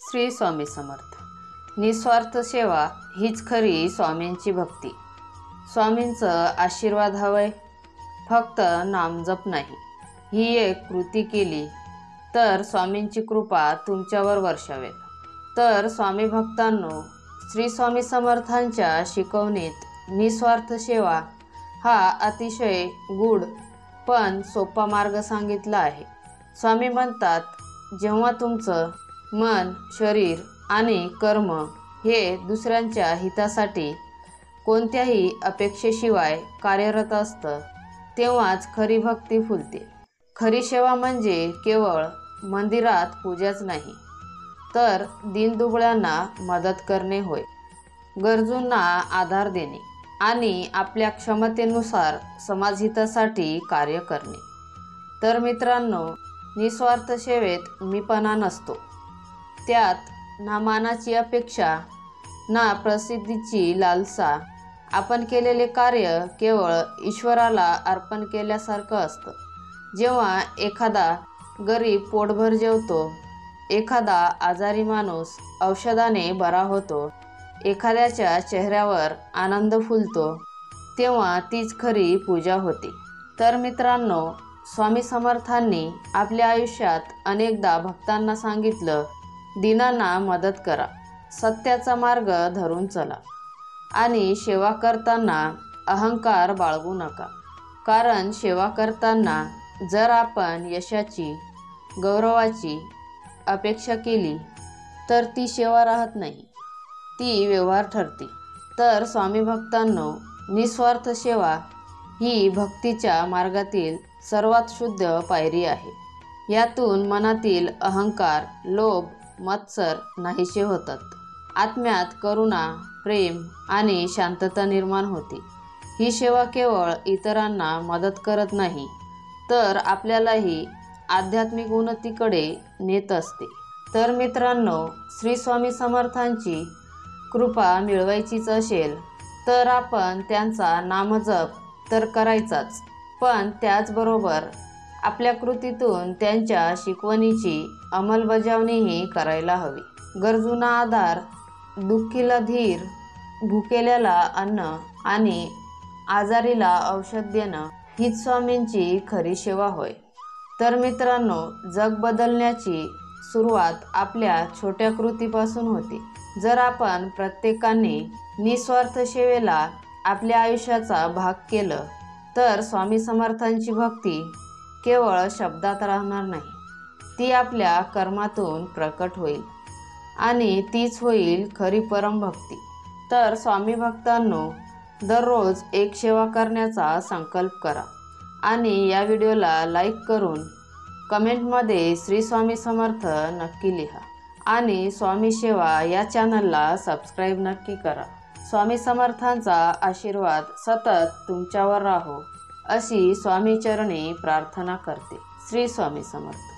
श्री स्वामी समर्थ। निस्वार्थ सेवा हीच खरी स्वामींची भक्ती। स्वामींचं आशीर्वाद हवंय, फक्त नामजप नाही। ही एक कृती केली तर स्वामींची कृपा तुमच्यावर वर्षावेल। तर स्वामी भक्तांनो, श्री स्वामी समर्थांच्या शिकवणीत निस्वार्थ सेवा हा अतिशय गूढ पण सोपा मार्ग सांगितला आहे। स्वामी म्हणतात, जेव्हा तुमचं मन, शरीर आणि कर्म हे दुसऱ्यांच्या हितासाठी कोणत्याही अपेक्षेशिवाय कार्यरत असतं, तेव्हाच खरी भक्ती फुलते। खरी सेवा म्हणजे केवळ मंदिरात पूजाच नाही, तर दीनदुबळ्यांना मदत करणे होय, गरजूंना आधार देणे आणि आपल्या क्षमतेनुसार समाजहितासाठी कार्य करणे। तर मित्रांनो, निस्वार्थ सेवेत मीपणा नसतो। त्यात ना मानाची अपेक्षा, ना प्रसिद्धीची लालसा। आपण केलेले कार्य केवळ ईश्वराला अर्पण केल्यासारखं असतं। जेव्हा एखादा गरीब पोटभर जेवतो, एखादा आजारी माणूस औषधाने बरा होतो, एखाद्याच्या चेहऱ्यावर आनंद फुलतो, तेव्हा तीच खरी पूजा होते। तर मित्रांनो, स्वामी समर्थांनी आपल्या आयुष्यात अनेकदा भक्तांना सांगितलं, दीनांना मदत करा, सत्याचा मार्ग धरून चला आणि सेवा करताना अहंकार बाळगू नका। कारण सेवा करताना जर आपण यशाची, गौरवाची अपेक्षा केली तर ती सेवा राहत नाही, ती व्यवहार ठरते। तर स्वामी भक्तांनो, निस्वार्थ सेवा ही भक्तीच्या मार्गातील सर्वात शुद्ध पायरी आहे। यातून मनातील अहंकार, लोभ, मत्सर नाहीसे होतात। आत्म्यात करुणा, प्रेम आणि शांतता निर्माण होते। ही सेवा केवळ इतरांना मदत करत नाही, तर आपल्यालाही आध्यात्मिक उन्नतीकडे नेत असते। तर मित्रांनो, श्री स्वामी समर्थांची कृपा मिळवायचीच असेल तर आपण त्यांचा नामजप तर करायचाच, पण त्याचबरोबर आपल्या कृतीतून त्यांच्या शिकवणीची अंमलबजावणीही करायला हवी। गरजूंना आधार, दुःखीला धीर, भुकेल्याला अन्न आणि आजारीला औषध देणं हीच स्वामींची खरी सेवा होय। तर मित्रांनो, जग बदलण्याची सुरुवात आपल्या छोट्या कृतीपासून होते। जर आपण प्रत्येकाने निस्वार्थ सेवेला आपल्या आयुष्याचा भाग केलं, तर स्वामी समर्थांची भक्ती केवळ शब्दात राहणार नाही, ती आपल्या कर्मातून प्रकट होईल आणि तीच होईल खरी परमभक्ती। तर स्वामी भक्तांनो, दररोज एक सेवा करण्याचा संकल्प करा आणि या व्हिडिओला लाईक करून कमेंटमध्ये श्री स्वामी समर्थ नक्की लिहा आणि स्वामी सेवा या चॅनलला सबस्क्राईब नक्की करा। स्वामी समर्थांचा आशीर्वाद सतत तुमच्यावर राहो, अशी स्वामी चरणी प्रार्थना करते। श्री स्वामी समर्थ।